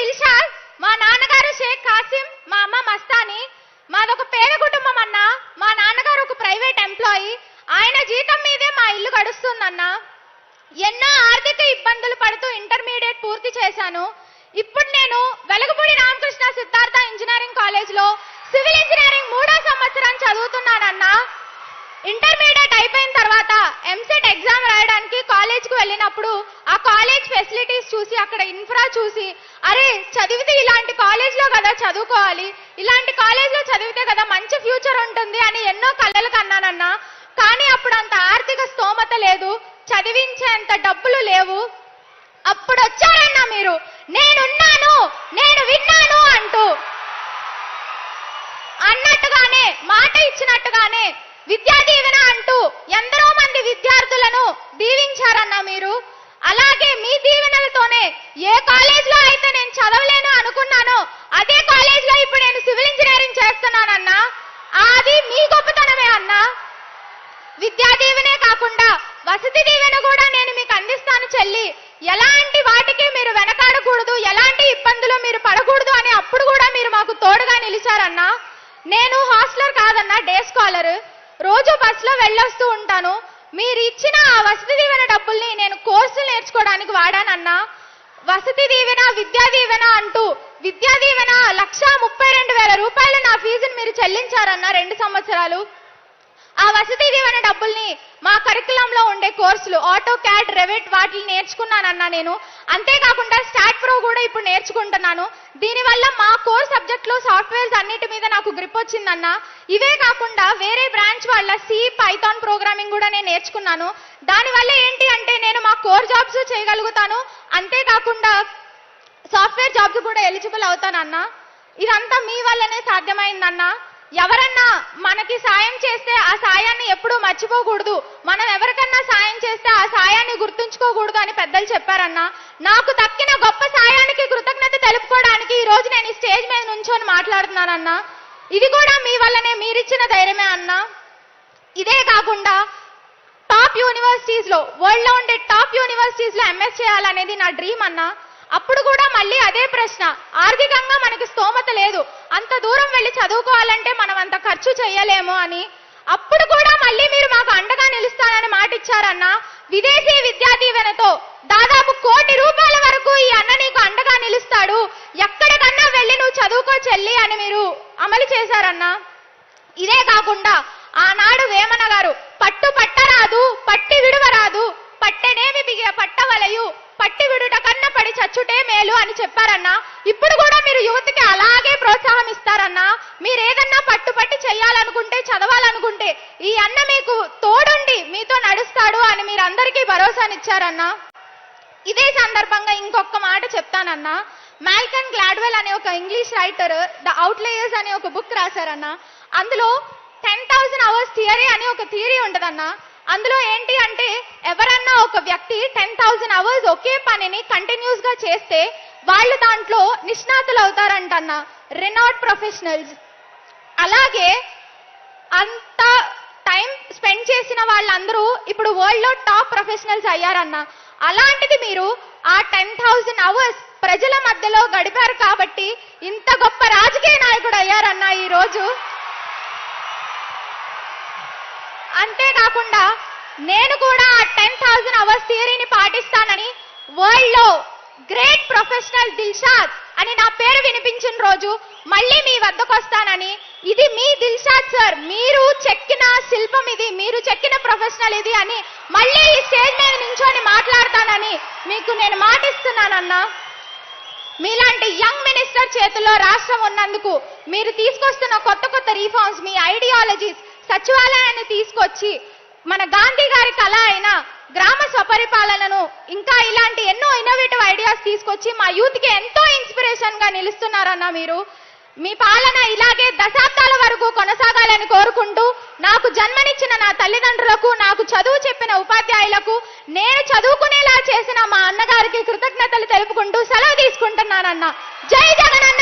దిల్షాద్, మా నాన్నగారు షేక్ కాసిం, మా అమ్మ మస్తాని. మాదొక పేద కుటుంబం అన్న. మా నాన్నగారు ఒక ప్రైవేట్ ఎంప్లాయీ. ఆయన జీతం మీదే మా ఇల్లు గడుస్తుందన్న. ఎన్నో ఆర్థిక ఇబ్బందులు పడుతూ ఇంటర్మీడియట్ పూర్తి చేశాను. ఇప్పుడు నేను వెలగపూడి రామకృష్ణ సిద్ధార్థ ఇంజనీరింగ్ కాలేజ్లో సివిల్ ఇంజనీరింగ్ 3వ సంవత్సరం చదువుతున్నానన్నా. ఇంటర్మీడియట్ అయిపోయిన తర్వాత ఎంసెట్ ఎగ్జామ్ రాయడానికి కాలేజ్కి వెళ్ళినప్పుడు ఆ కాలేజ్ ఫెసిలిటీస్ చూసి, అక్కడ ఇన్ఫ్రా చూసి, అరే చదివితే ఇలాంటి కాలేజ్లో కదా చదువుకోవాలి, ఇలాంటి కాలేజ్లో చదివితే కదా మంచి ఫ్యూచర్ ఉంటుంది అని ఎన్నో కలలు కన్నానన్నా. కానీ అప్పుడు అంత ఆర్థిక స్తోమత లేదు, చదివించేంత డబ్బులు లేవు. అప్పుడు వచ్చారన్నా మీరు, నేనున్నాను, నేను విన్నాను అంటూ. అన్నట్టుగానే, మాట ఇచ్చినట్టుగానే విద్యా దీవెన అంటూ ఎందరో మంది విద్యార్థులను దీవించారన్నా మీరు. అలాగే మీ దీవెనలతోనే ఏ కాలేజ్లో అయితే నేను చదవలేను అనుకున్నానో అదే కాలేజ్లో ఇప్పుడు నేను సివిల్ ఇంజనీరింగ్ చేస్తున్నానన్నా. అది మీ గొప్పతనమే అన్నా. విద్యా దీవెనే కాకుండా వసతి దీవెన కూడా నేను మీకు అందిస్తాను చెల్లి. ఎలాంటి వాటికి మీరు వెనకాడకూడదు, ఎలాంటి ఇబ్బందులు మీరు పడకూడదు అని అప్పుడు కూడా మీరు మాకు తోడుగా నిలిచారన్నా. నేను హాస్టలర్ కాదన్నా, డే స్కాలర్. రోజు బస్సులో వెళ్ళొస్తూ ఉంటాను. మీరు ఇచ్చిన ఆ వసతి దీవెన డబ్బుల్ని నేను కోర్సులు నేర్చుకోవడానికి వాడానన్నా. వసతి దీవెన, విద్యా దీవెన అంటూ విద్యా దీవెన 1,32,000 రూపాయలు నా ఫీజుని మీరు చెల్లించారన్నా 2 సంవత్సరాలు. ఆ వసతి దీవెన డబ్బుల్ని మా కరికులంలో ఉండే కోర్సులు ఆటో క్యాడ్, రెవిట్ వాటిని నేర్చుకున్నానన్నా నేను. అంతేకాకుండా స్టాట్ ప్రో కూడా ఇప్పుడు నేర్చుకుంటున్నాను. దీనివల్ల మా కోర్ సబ్జెక్ట్లో సాఫ్ట్వేర్స్ అన్నిటి మీద నాకు గ్రిప్ వచ్చిందన్నా. ఇవే కాకుండా వేరే బ్రాంచ్ వాళ్ళ సి, పైథాన్ ప్రోగ్రామింగ్ కూడా నేను నేర్చుకున్నాను. దానివల్ల ఏంటి అంటే నేను మా కోర్ జాబ్స్ చేయగలుగుతాను, అంతేకాకుండా సాఫ్ట్వేర్ జాబ్స్ కూడా ఎలిజిబుల్ అవుతానన్నా. ఇదంతా మీ వల్లనే సాధ్యమైందన్నా. ఎవరన్నా మనకి సాయం చేస్తే ఆ సాయాన్ని ఎప్పుడూ మర్చిపోకూడదు, మనం ఎవరికన్నా సాయం చేస్తే ఆ సాయాన్ని గుర్తుంచుకోకూడదు అని పెద్దలు చెప్పారన్నా. నాకు దక్కిన గొప్ప సాయానికి కృతజ్ఞత తెలుపుకోవడానికి ఈ రోజు నేను ఈ స్టేజ్ మీద నుంచొని మాట్లాడుతున్నానన్నా. ఇది కూడా మీ వల్లనే, మీరిచ్చిన ధైర్యమే అన్నా. ఇదే కాకుండా టాప్ యూనివర్సిటీస్లో, వరల్డ్లో ఉండే టాప్ యూనివర్సిటీస్లో ఎంఎస్ చేయాలనేది నా డ్రీమ్ అన్నా. అప్పుడు కూడా మళ్ళీ అదే ప్రశ్న, ఆర్థికంగా మనకి స్తోమత లేదు, అంత దూరం వెళ్ళి చదువుకోవాలంటే మనం అంత ఖర్చు చేయలేము అని. అప్పుడు కూడా మళ్ళీ మీరు మాకు అండగా నిలుస్తానని మాట ఇచ్చారన్నా. విదేశీ విద్యా దీవెనతో దాదాపు 1 కోటి రూపాయల వరకు ఈ అన్న నీకు అండగా నిలుస్తాడు, ఎక్కడికన్నా వెళ్ళి నువ్వు చదువుకో చెల్లి అని మీరు అమలు చేశారన్నా. ఇదే కాకుండా ఆనాడు వేమన గారు పట్టు పట్టరాదు, పట్టి విడువరాదు, పట్టెనేమి బిగియ పట్టవలయు, పట్టి విడుట కన్న పడి చచ్చుటే మేలు అని చెప్పారన్నా. ఇప్పుడు కూడా మీరు యువతకి అలాగే ప్రోత్సాహం ఇస్తారన్నా. మీరు ఏదన్నా పట్టుపట్టి చెయ్యాలనుకుంటే, చదవాలనుకుంటే ఈ అన్న మీకు తోడుండి మీతో నడుస్తాడు అని మీరు అందరికీ భరోసానిచ్చారన్నా. ఇదే సందర్భంగా ఇంకొక మాట చెప్తానన్నా. మాల్కమ్ గ్లాడ్వెల్ అనే ఒక ఇంగ్లీష్ రైటర్ ద అవుట్లయర్స్ అనే ఒక బుక్ రాశారన్నా. అందులో 10,000 అవర్స్ థియరీ అని ఒక థియరీ ఉంటదన్నా. అందులో ఏంటి అంటే ఎవరన్నా ఒక వ్యక్తి 10,000 అవర్స్ ఒకే పనిని కంటిన్యూస్ గా చేస్తే వాళ్ళు దాంట్లో నిష్ణాతులు అవుతారంటన్నా, రెనాట్ ప్రొఫెషనల్స్. అలాగే అంత టైం స్పెండ్ చేసిన వాళ్ళందరూ ఇప్పుడు వరల్డ్ లో టాప్ ప్రొఫెషనల్స్ అయ్యారన్నా. అలాంటిది మీరు ఆ 10,000 అవర్స్ ప్రజల మధ్యలో గడిపారు కాబట్టి ఇంత గొప్ప రాజకీయ నాయకుడు అయ్యారన్నా ఈ రోజు. అంతేకాకుండా నేను కూడా ఆ 10,000 అవర్స్ థియరీని పాటిస్తానని, వరల్డ్ లో గ్రేట్ ప్రొఫెషనల్ దిల్షాద్ అని నా పేరు వినిపించిన రోజు మళ్ళీ మీ వద్దకు వస్తానని, ఇది మీ దిల్షాద్ సార్, మీరు చెక్కిన శిల్పం ఇది, మీరు చెక్కిన ప్రొఫెషనల్ ఇది అని మళ్ళీ ఈ స్టేజ్ మీద నించొని మాట్లాడతానని మీకు నేను మాటిస్తున్నానన్నా. మీలాంటి యంగ్ మినిస్టర్ చేతుల్లో రాష్ట్రం ఉన్నందుకు మీరు తీసుకొస్తున్న కొత్త కొత్త రిఫార్మ్స్, మీ ఐడియాలజీస్, సచివాలయాన్ని తీసుకొచ్చి మన గాంధీ గారి కళ అయిన గ్రామ స్వపరిపాలనను, ఇంకా ఇలాంటి ఎన్నో ఇన్నోవేటివ్ ఐడియాస్ తీసుకొచ్చి మా యూత్కి ఎంతో ఇన్స్పిరేషన్ గా నిలుస్తున్నారన్న. మీరు మీ పాలన ఇలాగే దశాబ్దాల వరకు కొనసాగాలని కోరుకుంటూ, నాకు జన్మనిచ్చిన నా తల్లిదండ్రులకు, నాకు చదువు చెప్పిన ఉపాధ్యాయులకు, నేను చదువుకునేలా చేసిన మా అన్నగారికి కృతజ్ఞతలు తెలుపుకుంటూ సెలవు తీసుకుంటున్నానన్న. జై జగనన్న.